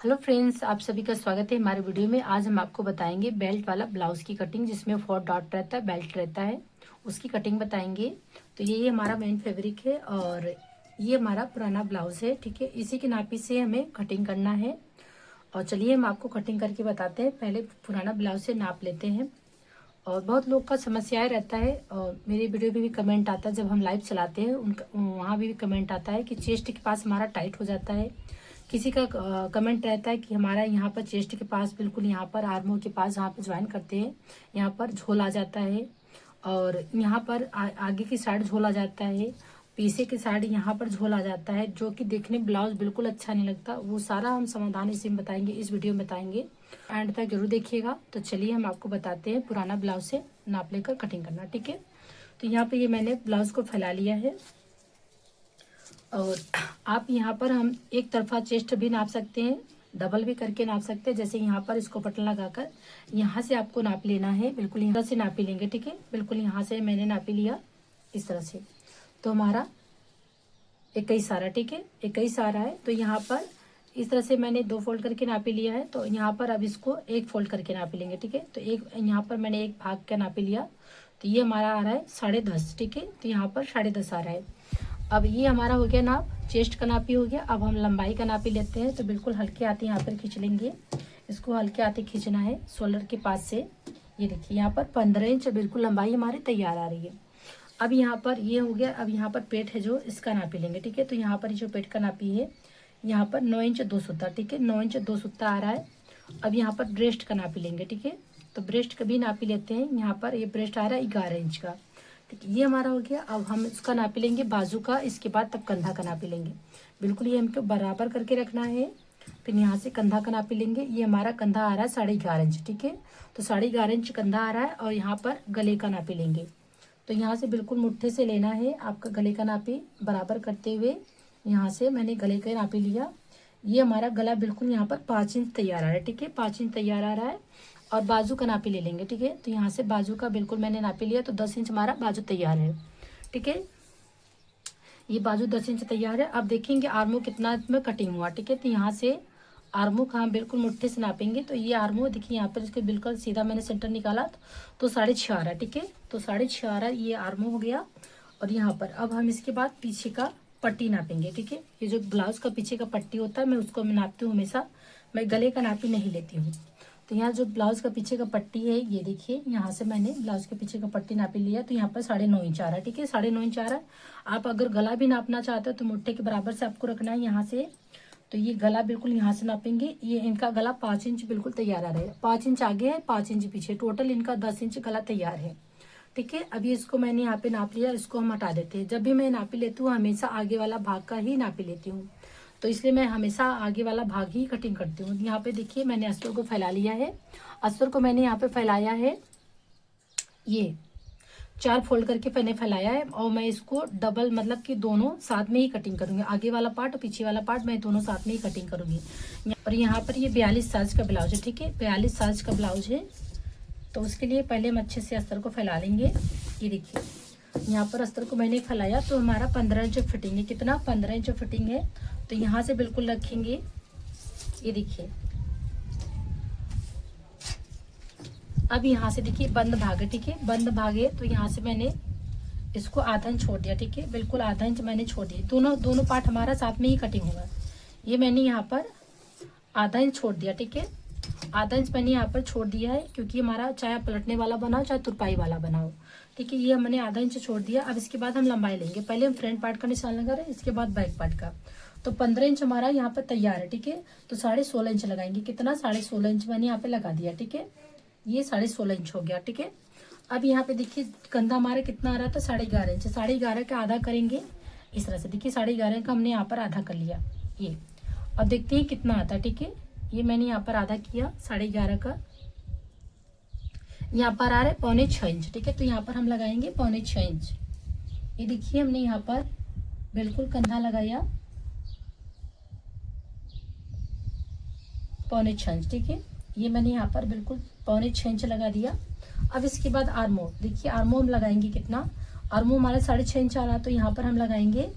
Hello friends, आप सभी का स्वागत है हमारे वीडियो में। आज हम आपको बताएंगे बेल्ट वाला ब्लाउज की कटिंग, जिसमें 4 डॉट रहता है, बेल्ट रहता है, उसकी कटिंग बताएंगे। तो ये हमारा मेन फैब्रिक है और ये हमारा पुराना ब्लाउज है। ठीक है, इसी के नापी से हमें कटिंग करना है। और चलिए हम आपको कटिंग करके बताते हैं। पहले पुराना ब्लाउज से नाप लेते हैं। और बहुत लोग का समस्याएं रहता है और मेरे वीडियो में भी कमेंट आता है, जब हम लाइव चलाते हैं उनका वहाँ भी कमेंट आता है कि चेस्ट के पास हमारा टाइट हो जाता है। किसी का कमेंट रहता है कि हमारा यहाँ पर चेस्ट के पास, बिल्कुल यहाँ पर आर्मों के पास जहाँ पर ज्वाइन करते हैं यहाँ पर झोल आ जाता है, और यहाँ पर आगे की साइड झोल आ जाता है, पीछे की साइड यहाँ पर झोल आ जाता है, जो कि देखने ब्लाउज बिल्कुल अच्छा नहीं लगता। वो सारा हम समाधान इसी में बताएंगे, इस वीडियो में बताएंगे। एंड तक जरूर देखिएगा। तो चलिए हम आपको बताते हैं पुराना ब्लाउज से नाप लेकर कटिंग करना। ठीक है, तो यहाँ पे ये मैंने ब्लाउज को फैला लिया है और आप यहाँ पर हम एक तरफा चेस्ट भी नाप सकते हैं, डबल भी करके नाप सकते हैं। जैसे यहाँ पर इसको बटन लगाकर यहाँ से आपको नाप लेना है, बिल्कुल यहाँ से नापी लेंगे। ठीक है, बिल्कुल यहाँ से मैंने नापी लिया इस तरह से। तो हमारा 21 आ रहा है। ठीक है, 21 आ रहा है। तो यहाँ पर इस तरह से मैंने 2 फोल्ड करके नापी लिया है। तो यहाँ पर अब इसको 1 फोल्ड करके नापी लेंगे। ठीक है, तो एक यहाँ पर मैंने 1 भाग का नापी लिया। तो ये हमारा आ रहा है 10.5। ठीक है, तो यहाँ पर 10.5 आ रहा है। अब ये हमारा हो गया नाप, चेस्ट का नापी हो गया। अब हम लंबाई का नापी लेते हैं। तो बिल्कुल हल्के हाथ यहाँ पर खींच लेंगे, इसको हल्के हाथ खींचना है शोल्डर के पास से। ये देखिए यहाँ पर 15 इंच बिल्कुल लंबाई हमारी तैयार आ रही है। अब यहाँ पर ये हो गया। अब यहाँ पर पेट है जो, इसका नापी लेंगे। ठीक है, तो यहाँ पर जो पेट का नापी है यहाँ पर 9 इंच 2 सूता। ठीक है, 9 इंच 2 सूता आ रहा है। अब यहाँ पर ब्रेस्ट का नापी लेंगे। ठीक है, तो ब्रेस्ट का भी नापी लेते हैं। यहाँ पर ये ब्रेस्ट आ रहा है 11 इंच का। ठीक है, ये हमारा हो गया। अब हम इसका नापी लेंगे बाजू का, इसके बाद तब कंधा का नापी लेंगे। बिल्कुल ये हमको बराबर करके रखना है। फिर यहाँ से कंधा का नापी लेंगे। ये हमारा कंधा आ रहा है 11.5 इंच। ठीक है, तो 11.5 इंच कंधा आ रहा है। और यहाँ पर गले का नापी लेंगे। तो यहाँ से बिल्कुल मुट्ठे से लेना है आपका गले का नापी, बराबर करते हुए यहाँ से मैंने गले का नापी लिया। ये हमारा गला बिल्कुल यहाँ पर 5 इंच तैयार आ रहा है। ठीक है, 5 इंच तैयार आ रहा है। और बाजू का नापी ले लेंगे। ठीक है, तो यहाँ से बाजू का बिल्कुल मैंने नापी लिया। तो 10 इंच हमारा बाजू तैयार है। ठीक है, ये बाजू 10 इंच तैयार है। अब देखेंगे आर्मो कितना में कटिंग हुआ। ठीक है, तो यहाँ से आर्मो का हम बिल्कुल मुट्ठे से नापेंगे। तो ये आर्मो देखिए यहाँ पर इसके बिल्कुल सीधा मैंने सेंटर निकाला तो 6.5 आ रहा है। ठीक है, तो 6.5 आ रहा है, ये आर्मो हो गया। और यहाँ पर अब हम इसके बाद पीछे का पट्टी नापेंगे। ठीक है, ये जो ब्लाउज का पीछे का पट्टी होता है मैं उसको मैं नापती हूँ हमेशा, मैं गले का नापी नहीं लेती हूँ। तो यहाँ जो ब्लाउज का पीछे का पट्टी है, ये देखिए यहाँ से मैंने ब्लाउज के पीछे का पट्टी नापी लिया। तो यहाँ पर 9.5 इंच आ रहा है। ठीक है, 9.5 इंच आ रहा है। आप अगर गला भी नापना चाहते हो तो मुट्ठे के बराबर से आपको रखना है यहाँ से। तो ये गला बिल्कुल यहाँ से नापेंगे। ये इनका गला 5 इंच बिल्कुल तैयार आ रहा है। 5 इंच आगे है, 5 इंच पीछे, टोटल इनका 10 इंच गला तैयार है। ठीक है, अभी इसको मैंने यहाँ पे नाप लिया, इसको हम हटा देते हैं। जब भी मैं नापी लेती हूँ हमेशा आगे वाला भाग का ही नापी लेती हूँ, तो इसलिए मैं हमेशा आगे वाला भाग ही कटिंग करती हूँ। यहाँ पे देखिए मैंने अस्तर को फैला लिया है। अस्तर को मैंने यहाँ पे फैलाया है, ये 4 फोल्ड करके मैंने फैलाया है। और मैं इसको डबल मतलब कि दोनों साथ में ही कटिंग करूंगी, आगे वाला पार्ट और पीछे वाला पार्ट मैं दोनों साथ में ही कटिंग करूंगी। और यहाँ पर ये 42 साइज का ब्लाउज है। ठीक है, 42 साइज का ब्लाउज है। तो उसके लिए पहले हम अच्छे से अस्तर को फैला लेंगे। ये देखिए यहाँ पर अस्तर को मैंने फैलाया तो हमारा 15 इंच फिटिंग है। कितना? 15 इंच फिटिंग है। तो यहाँ से बिल्कुल रखेंगे। ये देखिए अब यहाँ से देखिए बंद भाग है। ठीक है, बंद भाग है। तो यहाँ से मैंने इसको आधा इंच छोड़ दिया। ठीक है, बिल्कुल आधा इंच मैंने छोड़ दिया। दोनों पार्ट हमारा साथ में ही कटिंग होगा। ये मैंने यहाँ पर आधा इंच छोड़ दिया। ठीक है, आधा इंच मैंने यहाँ पर छोड़ दिया है, क्योंकि हमारा चाहे पलटने वाला बनाओ चाहे तुरपाई वाला बनाओ। ठीक है, ये मैंने आधा इंच छोड़ दिया। अब इसके बाद हम लंबाई लेंगे। पहले हम फ्रंट पार्ट का निशान लगा रहे हैं, इसके बाद बैक पार्ट का। तो 15 इंच हमारा यहाँ पर तैयार है। ठीक है, तो 16.5 इंच लगाएंगे। कितना? 16.5 इंच मैंने यहाँ पे लगा दिया। ठीक है, ये 16.5 इंच हो गया। ठीक है, अब यहाँ पे देखिए कंधा हमारा कितना आ रहा था? 11.5 इंच। 11.5 का आधा करेंगे इस तरह से। देखिए 11.5 का हमने यहाँ पर आधा कर लिया। ये अब देखते हैं कितना आता है। ठीक है, ये मैंने यहाँ पर आधा किया 11.5 का। यहाँ पर आ रहा है 6.25 इंच। ठीक है, तो यहाँ पर हम लगाएंगे 6.25 इंच। ये देखिए हमने यहाँ पर बिल्कुल कंधा लगाया 6.25 इंच। ठीक है, ये मैंने यहाँ पर बिल्कुल 6.25 इंच लगा दिया। अब इसके बाद आर्मो, देखिए आर्मो हम लगाएंगे कितना? आर्मो हमारा 6.5 इंच आ रहा, तो यहाँ पर हम लगाएंगे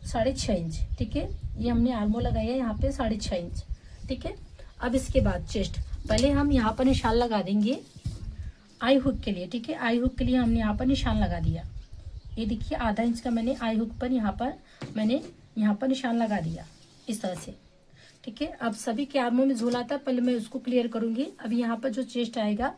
6.5 इंच। ठीक है, ये हमने आर्मो लगाया यहाँ पे 6.5 इंच। ठीक है, अब इसके बाद चेस्ट, पहले हम यहाँ पर निशान लगा देंगे आई हुक के लिए, ठीक है। आई हुक के लिए हमने यहाँ पर निशान लगा दिया। ये देखिए आधा इंच का मैंने आई हुक पर मैंने यहाँ पर निशान लगा दिया इस तरह से, ठीक है। अब सभी के आर्मों में झोल आता है, पहले मैं उसको क्लियर करूंगी। अभी यहाँ पर जो चेस्ट आएगा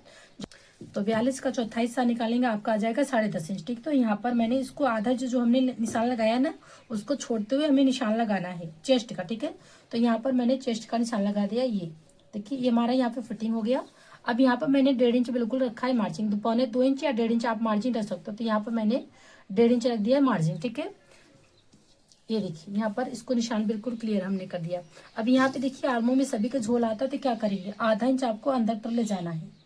तो 42 का चौथाई हिस्सा निकालेंगे, आपका आ जाएगा 10.5 इंच, ठीक। तो यहाँ पर मैंने इसको आधा जो हमने निशान लगाया ना उसको छोड़ते हुए हमें निशान लगाना है चेस्ट का, ठीक है। तो यहाँ पर मैंने चेस्ट का निशान लगा दिया। ये देखिए ये हमारा यहाँ पे फिटिंग हो गया। अब यहाँ पर मैंने 1.5 इंच बिल्कुल रखा है मार्जिन, तो 1.25 इंच या 1.5 इंच आप मार्जिन रख सकते हो। तो यहाँ पर मैंने 1.5 इंच रख दिया मार्जिन, ठीक है। ये देखिए यहाँ पर इसको निशान बिल्कुल क्लियर हमने कर दिया। अब यहाँ पे देखिए आर्मों में सभी का झोल आता है, तो क्या करेंगे, आधा इंच आपको अंदर तरफ ले जाना है।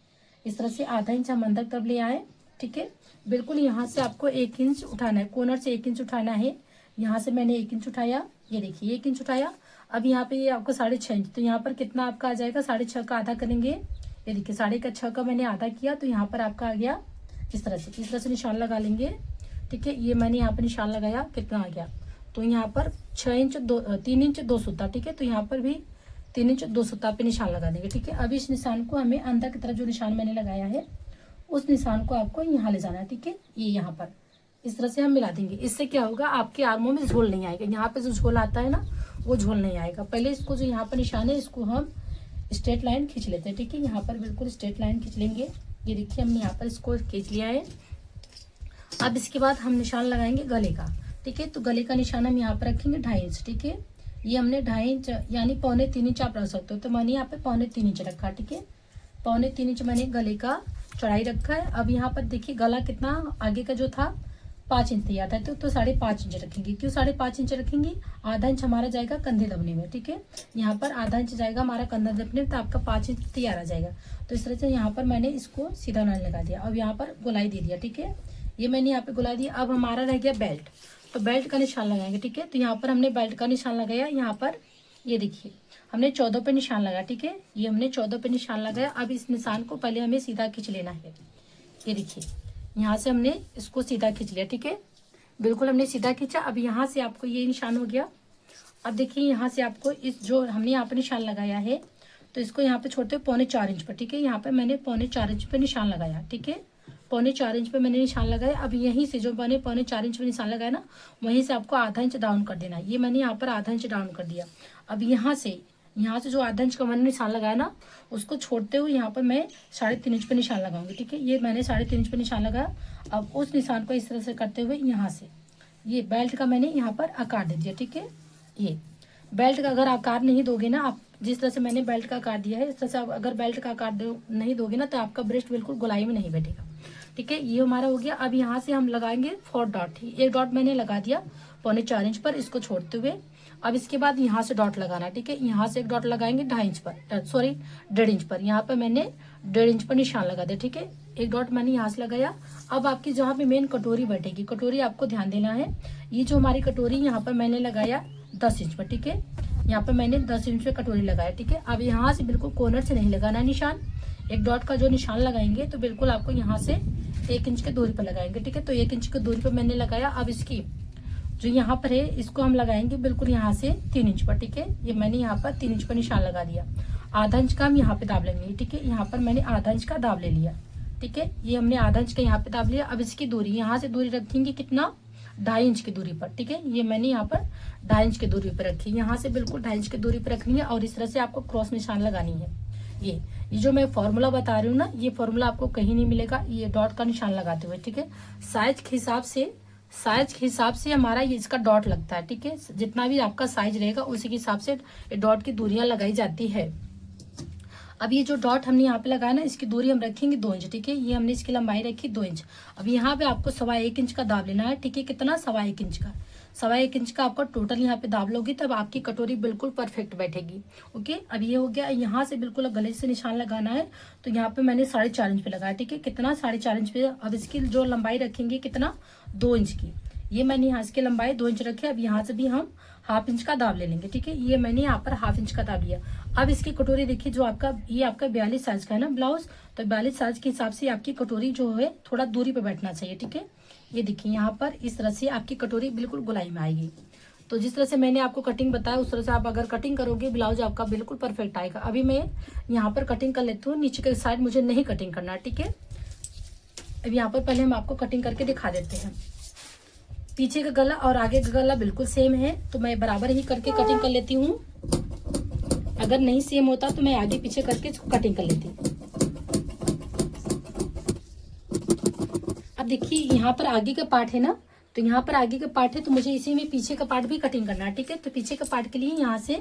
इस तरह से आधा इंच हम अंदर तरफ ले आए, ठीक है। बिल्कुल यहाँ से आपको 1 इंच उठाना है, कॉर्नर से 1 इंच उठाना है। यहाँ से मैंने 1 इंच उठाया, ये देखिए 1 इंच उठाया। अब यहाँ पे ये आपको 6.5 इंच, तो यहाँ पर कितना आपका आ जाएगा, 6.5 का आधा करेंगे। ये देखिए 6.5 का मैंने आधा किया, तो यहाँ पर आपका आ गया इस तरह से निशान लगा लेंगे, ठीक है। ये मैंने यहाँ पर निशान लगाया, कितना आ गया, तो यहाँ पर 3 इंच 2 सूता, ठीक है। तो यहाँ पर भी 3 इंच 2 सूता पे निशान लगा देंगे, ठीक है। अब इस निशान को हमें अंदर की तरफ जो निशान मैंने लगाया है उस निशान को आपको यहाँ ले जाना है, ठीक है। ये यहाँ पर इस तरह से हम मिला देंगे। इससे क्या होगा, आपके आर्मों में झोल नहीं आएगा। यहाँ पे जो झोल आता है ना वो झोल नहीं आएगा। पहले इसको जो यहाँ पर निशान है इसको हम स्ट्रेट लाइन खींच लेते हैं, ठीक है। यहाँ पर बिल्कुल स्ट्रेट लाइन खींच लेंगे। ये देखिए हमने यहाँ पर इसको खींच लिया है। अब इसके बाद हम निशान लगाएंगे गले का, ठीक है। तो गले का निशान हम यहाँ पर रखेंगे 2.5 इंच, ठीक है। ये हमने 2.5 इंच यानी 2.25 इंच आप रख सकते हो, तो मैंने यहाँ पे 2.25 इंच रखा, ठीक है। 2.25 इंच मैंने गले का चौड़ाई रखा है। अब यहाँ पर देखिए गला कितना आगे का जो था 5 इंच तैयार था, तो 5.5 इंच रखेंगे। क्यों 5.5 इंच रखेंगे, आधा इंच हमारा जाएगा कंधे दबने में, ठीक है। यहाँ पर आधा इंच जाएगा हमारा कंधा दबने में, तो आपका 5 इंच तैयार आ जाएगा। तो इस तरह से यहाँ पर मैंने इसको सीधा नाल लगा दिया। अब यहाँ पर गोलाई दे दिया, ठीक है। ये मैंने यहाँ पे गोलाई दिया। अब हमारा रह गया बेल्ट, तो बेल्ट का निशान लगाएंगे, ठीक है। तो यहाँ पर हमने बेल्ट का निशान लगाया। यहाँ पर ये देखिए हमने 14 पे निशान लगाया, ठीक है। ये हमने 14 पे निशान लगाया। अब इस निशान को पहले हमें सीधा खींच लेना है। ये देखिए यहाँ से हमने इसको सीधा खींच लिया, ठीक है। बिल्कुल हमने सीधा खींचा। अब यहाँ से आपको ये निशान हो गया। अब देखिए यहाँ से आपको इस जो हमने यहाँ पे निशान लगाया है तो इसको यहाँ पे छोड़ते 4.25 इंच पर, ठीक है। यहाँ पे मैंने 4.25 इंच पे निशान लगाया, ठीक है। 4.25 इंच पे मैंने निशान लगाया। अब यहीं से जो मैंने 4.25 इंच पे निशान लगाया ना वहीं से आपको आधा इंच डाउन कर देना है। ये मैंने यहाँ पर आधा इंच डाउन कर दिया। अब यहाँ से जो आधा इंच का मैंने निशान लगाया ना उसको छोड़ते हुए यहाँ पर मैं 3.5 इंच पे निशान लगाऊंगी, ठीक है। ये मैंने 3.5 इंच पे निशान लगाया। अब उस निशान को इस तरह से करते हुए यहाँ से ये बेल्ट का मैंने यहाँ पर आकार दे दिया, ठीक है। ये बेल्ट का अगर आकार नहीं दोगे ना आप, जिस तरह से मैंने बेल्ट का आकार दिया है इस तरह से आप अगर बेल्ट का आकार नहीं दोगे ना तो आपका ब्रेस्ट बिल्कुल गोलाई में नहीं बैठेगा, ठीक है। ये हमारा हो गया। अब यहाँ से हम लगाएंगे 4 डॉट। एक डॉट मैंने लगा दिया 4.25 इंच पर, इसको छोड़ते हुए। अब इसके बाद यहाँ से डॉट लगाना, ठीक है। यहाँ से एक डॉट लगाएंगे 2.5 इंच पर, सॉरी 1.5 इंच पर। यहाँ पर मैंने 1.5 इंच पर निशान लगा दिया, ठीक है। एक डॉट मैंने यहाँ से लगाया। अब आपकी जहाँ पे मेन कटोरी बैठेगी, कटोरी आपको ध्यान देना है। ये जो हमारी कटोरी यहाँ पर मैंने लगाया 10 इंच पर, ठीक है। यहाँ पर मैंने 10 इंच पे कटोरी लगाया, ठीक है। अब यहाँ से बिल्कुल कॉर्नर से नहीं लगाना है निशान। एक डॉट का जो निशान लगाएंगे तो बिल्कुल आपको यहाँ से 1 इंच के दूरी पर लगाएंगे, ठीक है। तो 1 इंच की दूरी पर मैंने लगाया। अब इसकी जो यहाँ पर है इसको हम लगाएंगे बिल्कुल यहाँ से 3 इंच पर, ठीक है। ये मैंने यहाँ पर 3 इंच पर निशान लगा दिया। आधा इंच का हम यहाँ पे दाब लेंगे, ठीक है। यहाँ पर मैंने आधा इंच का दाब ले लिया, ठीक है। ये हमने आधा इंच का यहाँ पे दाब लिया। अब इसकी दूरी यहाँ से दूरी रखेंगे कितना, 2.5 इंच की दूरी पर, ठीक है। ये मैंने यहाँ पर 2.5 इंच की दूरी पर रखी। यहाँ से बिल्कुल 2.5 इंच की दूरी पर रखनी है और इस तरह से आपको क्रॉस निशान लगानी है। ये जो मैं फॉर्मूला बता रही हूँ ना ये फॉर्मूला आपको कहीं नहीं मिलेगा, ये डॉट का निशान लगाते हुए, ठीक है। साइज के हिसाब से हमारा ये इसका डॉट लगता है, ठीक है। जितना भी आपका साइज रहेगा उसी के हिसाब से डॉट की दूरियां लगाई जाती है। अब ये जो डॉट हमने यहाँ पे लगाया ना इसकी दूरी हम रखेंगे 2 इंच, ठीक है। ये हमने इसकी लंबाई रखी 2 इंच। अब यहाँ पे आपको 1.25 इंच का दाब लेना है, ठीक है। कितना, 1.25 इंच का। 1.25 इंच का आपका टोटल यहाँ पे दाब लोगी तब आपकी कटोरी बिल्कुल परफेक्ट बैठेगी, ओके। अब ये हो गया। यहाँ से बिल्कुल गले से निशान लगाना है तो यहाँ पे मैंने 4.5 इंच पे लगाया, ठीक है। कितना, 4.5 इंच पे। अब इसकी जो लंबाई रखेंगे कितना, 2 इंच की। ये मैंने यहाँ से लंबाई 2 इंच रखी। अब यहाँ से भी हम 1/2 इंच का दाब ले लेंगे, ठीक है। ये मैंने यहाँ पर 1/2 इंच का दाब लिया। अब इसकी कटोरी देखिए जो आपका ये आपका 42 साइज का है ना ब्लाउज, तो 42 साइज के हिसाब से आपकी कटोरी जो है थोड़ा दूरी पे बैठना चाहिए, ठीक है। ये देखिए यहाँ पर इस तरह से आपकी कटोरी बिल्कुल गोलाई में आएगी। तो जिस तरह से मैंने आपको कटिंग बताया उस तरह से आप अगर कटिंग करोगे ब्लाउज आपका बिल्कुल परफेक्ट आएगा। अभी मैं यहाँ पर कटिंग कर लेती हूँ, नीचे के साइड मुझे नहीं कटिंग करना, ठीक है। अब यहाँ पर पहले हम आपको कटिंग करके दिखा देते हैं। पीछे का गला और आगे का गला बिल्कुल सेम है, तो मैं बराबर ही करके कटिंग कर लेती हूँ। अगर नहीं सेम होता तो मैं आगे पीछे करके इसको कटिंग कर लेती। अब देखिए यहाँ पर आगे का पार्ट है ना, तो यहाँ पर आगे का पार्ट है तो मुझे इसी में पीछे का पार्ट भी कटिंग करना है, ठीक है। तो पीछे का पार्ट के लिए यहाँ से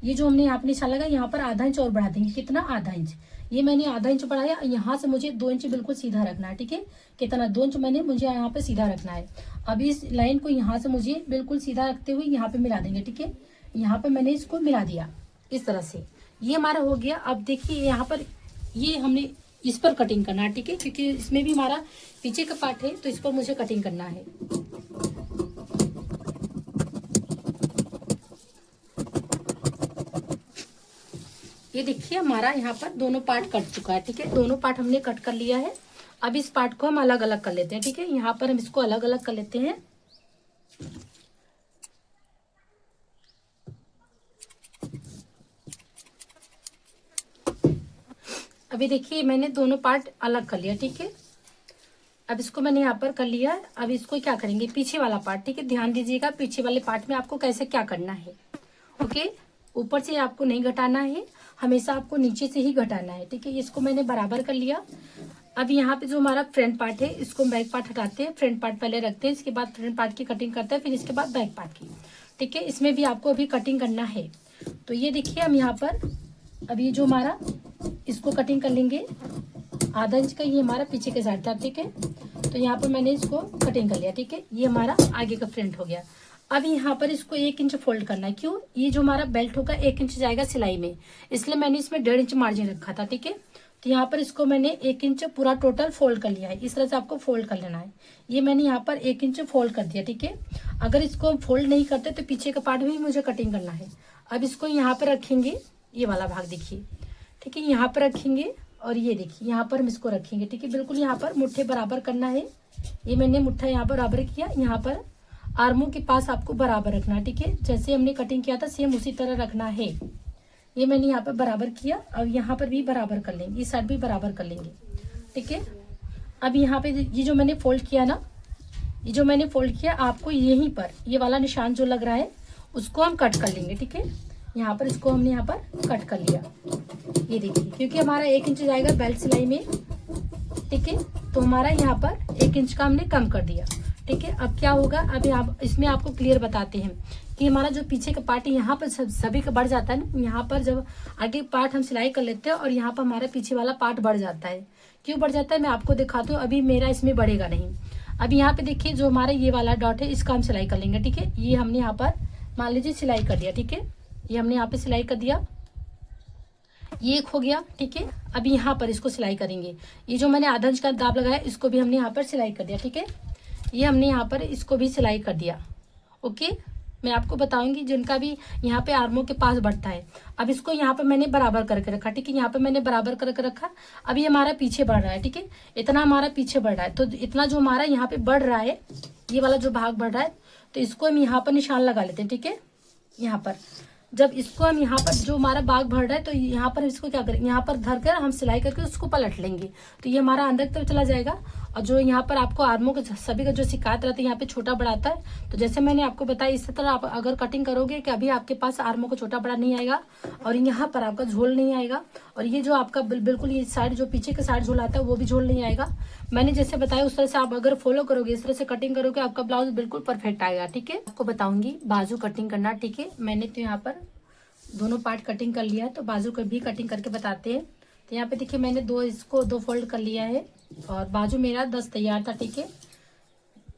ये जो हमने यहाँ पर निशान लगा, यहाँ पर आधा इंच और बढ़ा देंगे। कितना? आधा इंच। ये मैंने आधा इंच बढ़ाया। यहाँ से मुझे 2 इंच बिल्कुल सीधा रखना है, ठीक है। कितना? 2 इंच मुझे यहाँ पे सीधा रखना है। अब इस लाइन को यहाँ से मुझे बिल्कुल सीधा रखते हुए यहाँ पे मिला देंगे, ठीक है। यहाँ पे मैंने इसको मिला दिया इस तरह से, ये हमारा हो गया। अब देखिए यहाँ पर ये हमने इस पर कटिंग करना है, ठीक है, क्योंकि इसमें भी हमारा पीछे का पार्ट है तो इस पर मुझे कटिंग करना है। ये देखिए हमारा यहाँ पर दोनों पार्ट कट चुका है, ठीक है। दोनों पार्ट हमने कट कर लिया है। अब इस पार्ट को हम अलग अलग कर लेते हैं, ठीक है। यहाँ पर हम इसको अलग अलग कर लेते हैं। अभी देखिए मैंने दोनों पार्ट अलग कर लिया, ठीक है। अब इसको मैंने यहाँ पर कर लिया। अब इसको क्या करेंगे, पीछे वाला पार्ट, ठीक है। ध्यान दीजिएगा पीछे वाले पार्ट में आपको कैसे क्या करना है, ओके। ऊपर से आपको नहीं घटाना है, हमेशा आपको नीचे से ही घटाना है, ठीक है। इसको मैंने बराबर कर लिया। अब यहाँ पे जो हमारा फ्रंट पार्ट है इसको बैक पार्ट हटाते हैं, फ्रंट पार्ट पहले रखते हैं, इसके बाद फ्रंट पार्ट की कटिंग करते हैं, फिर इसके बाद बैक पार्ट की, ठीक है। इसमें भी आपको अभी कटिंग करना है। तो ये देखिए हम यहाँ पर अभी जो हमारा इसको कटिंग कर लेंगे। आधा इंच का ये हमारा पीछे के साइड था, ठीक है। तो यहाँ पर मैंने इसको कटिंग कर लिया, ठीक है। ये हमारा आगे का फ्रंट हो गया। अब यहाँ पर इसको 1 इंच फोल्ड करना है। क्यों? ये जो हमारा बेल्ट होगा 1 इंच जाएगा सिलाई में, इसलिए मैंने इसमें 1.5 इंच मार्जिन रखा था, ठीक है। तो यहाँ पर इसको मैंने 1 इंच पूरा टोटल फोल्ड कर लिया है। इस तरह से आपको फोल्ड कर लेना है। ये मैंने यहाँ पर 1 इंच फोल्ड कर दिया, ठीक है। अगर इसको फोल्ड नहीं करते तो पीछे का पार्ट भी मुझे कटिंग करना है। अब इसको यहाँ पर रखेंगे, ये वाला भाग देखिए, ठीक है। यहाँ पर रखेंगे और ये देखिए यहाँ पर हम इसको रखेंगे, ठीक है। बिल्कुल यहाँ पर मुट्ठे बराबर करना है। ये मैंने मुट्ठा यहाँ पर बराबर किया। यहाँ पर आर्मों के पास आपको बराबर रखना है, ठीक है। जैसे हमने कटिंग किया था सेम उसी तरह रखना है। ये मैंने यहाँ पर बराबर किया। अब यहाँ पर भी बराबर कर लेंगे, इस साइड भी बराबर कर लेंगे, ठीक है। अब यहाँ पे ये जो मैंने फोल्ड किया ना, ये जो मैंने फोल्ड किया आपको यहीं पर ये वाला निशान जो लग रहा है उसको हम कट कर लेंगे, ठीक है। यहाँ पर इसको हमने यहाँ पर कट कर लिया, ये देखिए, क्योंकि हमारा 1 इंच जाएगा बेल्ट सिलाई में, ठीक है। तो हमारा यहाँ पर 1 इंच का हमने कम कर दिया, ठीक है। अब क्या होगा, अभी आप इसमें आपको क्लियर बताते हैं कि हमारा जो पीछे का पार्ट है यहाँ पर सभी का बढ़ जाता है ना। यहाँ पर जब आगे पार्ट हम सिलाई कर लेते हैं और यहाँ पर हमारा पीछे वाला पार्ट बढ़ जाता है। क्यों बढ़ जाता है मैं आपको दिखाती हूँ। अभी मेरा इसमें बढ़ेगा नहीं। अभी यहाँ पे देखिए जो हमारा ये वाला डॉट है इसका हम सिलाई कर लेंगे, ठीक है। ये हमने यहाँ पर मान लीजिए सिलाई कर दिया, ठीक है। ये हमने यहाँ पे सिलाई कर दिया, ये एक हो गया, ठीक है। अभी यहाँ पर इसको सिलाई करेंगे। ये जो मैंने आधा इंच का दाब लगाया इसको भी हमने यहाँ पर सिलाई कर दिया, ठीक है। ये हमने यहाँ पर इसको भी सिलाई कर दिया, ओके। मैं आपको बताऊंगी जिनका भी यहाँ पे आर्मों के पास बढ़ता है। अब इसको यहाँ पे मैंने बराबर करके रखा, ठीक है। यहाँ पे मैंने बराबर करके रखा। अभी हमारा पीछे बढ़ रहा है, ठीक है। इतना हमारा पीछे बढ़ रहा है, तो इतना जो हमारा यहाँ पे बढ़ रहा है, ये वाला जो भाग बढ़ रहा है, तो इसको हम यहाँ पर निशान लगा लेते हैं, ठीक है। यहाँ पर जब इसको हम यहाँ पर जो हमारा बाग भर रहा है तो यहाँ पर इसको क्या करेंगे, यहाँ पर धर कर हम सिलाई करके उसको पलट लेंगे, तो ये हमारा अंदर की तरफ चला जाएगा। और जो यहाँ पर आपको आर्मों के सभी का जो शिकायत रहता है यहाँ पे छोटा बड़ा आता है, तो जैसे मैंने आपको बताया इसी तरह आप अगर कटिंग करोगे कि अभी आपके पास आर्मों को छोटा बड़ा नहीं आएगा और यहाँ पर आपका झोल नहीं आएगा, और ये जो आपका बिल्कुल ये साइड जो पीछे के साइड झोल आता है वो भी झोल नहीं आएगा। मैंने जैसे बताया उस तरह से आप अगर फॉलो करोगे, इस तरह से कटिंग करोगे, आपका ब्लाउज बिल्कुल परफेक्ट आएगा, ठीक है। आपको बताऊंगी बाजू कटिंग करना, ठीक है। मैंने तो यहाँ पर दोनों पार्ट कटिंग कर लिया है, तो बाजू को भी कटिंग करके बताते हैं। तो यहाँ पे देखिए मैंने दो फोल्ड कर लिया है और बाजू मेरा 10 तैयार था, ठीक है।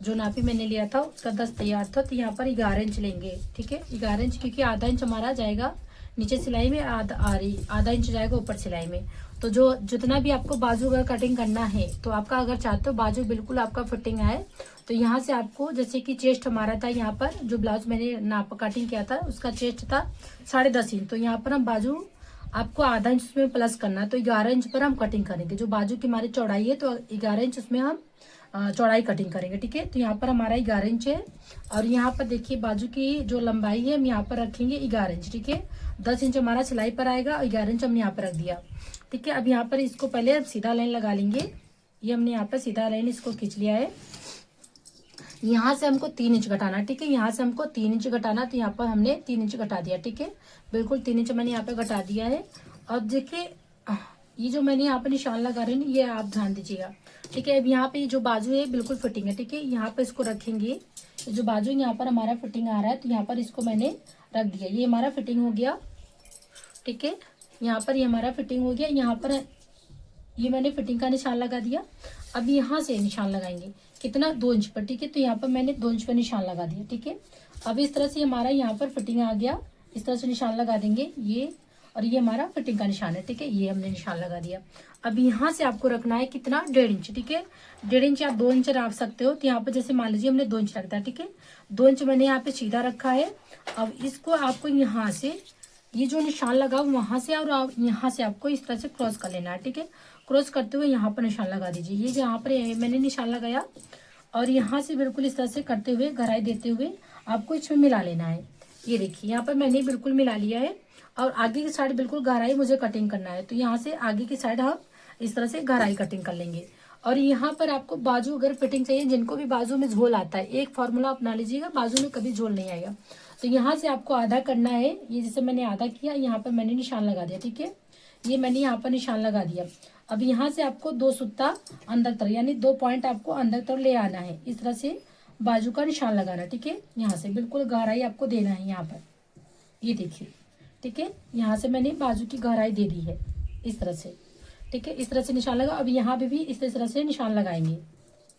जो नापी मैंने लिया था उसका 10 तैयार था। तो यहाँ पर 11 इंच लेंगे, ठीक है। 11 इंच, क्योंकि आधा इंच हमारा जाएगा नीचे सिलाई में, आधा इंच जाएगा ऊपर सिलाई में। तो जो जितना भी आपको बाजू का कटिंग करना है, तो आपका अगर चाहते हो बाजू बिल्कुल आपका फिटिंग आए, तो यहाँ से आपको जैसे कि चेस्ट हमारा था, यहाँ पर जो ब्लाउज मैंने नाप कटिंग किया था उसका चेस्ट था 10.5 इंच, तो यहाँ पर हम बाजू आपको आधा इंच उसमें प्लस करना है, तो 11 इंच पर हम कटिंग करेंगे। जो बाजू की हमारी चौड़ाई है तो 11 इंच उसमें हम चौड़ाई कटिंग करेंगे। ठीक है, तो यहाँ पर हमारा 11 इंच है और यहाँ पर देखिए बाजू की जो लंबाई है हम यहाँ पर रखेंगे 11 इंच। ठीक है, 10 इंच हमारा सिलाई पर आएगा और 11 इंच हमने यहाँ पर रख दिया। ठीक है, अब यहाँ पर इसको पहले सीधा लाइन लगा लेंगे। ये हमने यहाँ पर सीधा लाइन इसको खींच लिया है। यहाँ से हमको 3 इंच घटाना। ठीक है, यहाँ से हमको 3 इंच घटाना, तो यहाँ पर हमने 3 इंच घटा दिया। ठीक है, बिल्कुल 3 इंच मैंने यहाँ पे घटा दिया है। और देखिए ये जो मैंने यहाँ पे निशान लगा रही हूँ ये आप ध्यान दीजिएगा। ठीक है, अब यहाँ पे जो बाजू है बिल्कुल फिटिंग है। ठीक है, यहाँ पे इसको रखेंगे। जो बाजू यहाँ पर हमारा फिटिंग आ रहा है तो यहाँ पर इसको मैंने रख दिया। ये हमारा फिटिंग हो गया। ठीक है, यहाँ पर ये हमारा फिटिंग हो गया। यहाँ पर ये मैंने फिटिंग का निशान लगा दिया। अब यहाँ से निशान लगाएंगे कितना, 2 इंच पर। ठीक है, तो यहाँ पर मैंने 2 इंच पर निशान लगा दिया। ठीक है, अब इस तरह से हमारा यहाँ पर फिटिंग आ गया। इस तरह से निशान लगा देंगे ये, और ये हमारा फिटिंग का निशान है। ठीक है, ये हमने निशान लगा दिया। अब यहाँ से आपको रखना है कितना, 1.5 इंच। ठीक है, 1.5 इंच या 2 इंच आप सकते हो। तो यहाँ पर जैसे मान लीजिए हमने 2 इंच रखता है। ठीक है, 2 इंच मैंने यहाँ पे सीधा रखा है। अब इसको आपको यहाँ से ये जो निशान लगा वहां से और यहाँ से आपको इस तरह से क्रॉस कर लेना है। ठीक है, क्रॉस करते हुए यहाँ पर निशान लगा दीजिए। ये जहाँ पर मैंने निशान लगाया और यहाँ से बिल्कुल इस तरह से करते हुए गहराई देते हुए आपको इसमें मिला लेना है। ये देखिए यहाँ पर मैंने बिल्कुल मिला लिया है और आगे की साइड बिल्कुल गहराई मुझे कटिंग करना है। तो यहाँ से आगे की साइड हम इस तरह से गहराई कटिंग कर लेंगे। और यहाँ पर आपको बाजू अगर फिटिंग चाहिए, जिनको भी बाजू में झोल आता है, एक फॉर्मूला अपना लीजिएगा, बाजू में कभी झोल नहीं आएगा। तो यहाँ से आपको आधा करना है। ये जैसे मैंने आधा किया, यहाँ पर मैंने निशान लगा दिया। ठीक है, ये मैंने यहाँ पर निशान लगा दिया। अब यहाँ से आपको 2 सूता अंदर तरफ यानी 2 पॉइंट आपको अंदर तरफ ले आना है। इस तरह से बाजू का निशान लगाना। ठीक है, यहाँ से बिल्कुल गहराई आपको देना है यहाँ पर, ये देखिए। ठीक है, यहाँ से मैंने बाजू की गहराई दे दी है इस तरह से। ठीक है, इस तरह से निशान लगा। अब यहाँ पे भी इस तरह से निशान लगाएंगे।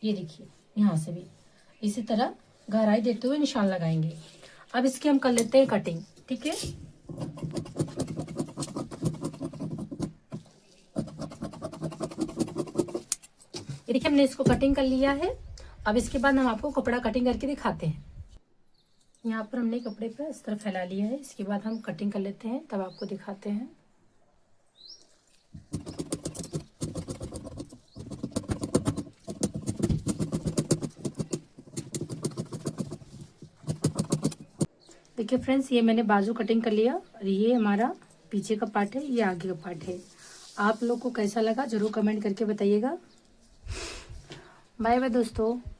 ये देखिए यहाँ से भी इसी तरह गहराई देते हुए निशान लगाएंगे। अब इसकी हम कर लेते हैं कटिंग। ठीक है, ये देखिए हमने इसको कटिंग कर लिया है। अब इसके बाद हम आपको कपड़ा कटिंग करके दिखाते हैं। यहाँ पर हमने कपड़े पर इस तरह फैला लिया है। इसके बाद हम कटिंग कर लेते हैं, तब आपको दिखाते हैं। देखिए फ्रेंड्स, ये मैंने बाजू कटिंग कर लिया और ये हमारा पीछे का पार्ट है, ये आगे का पार्ट है। आप लोग को कैसा लगा जरूर कमेंट करके बताइएगा। बाय बाय दोस्तों।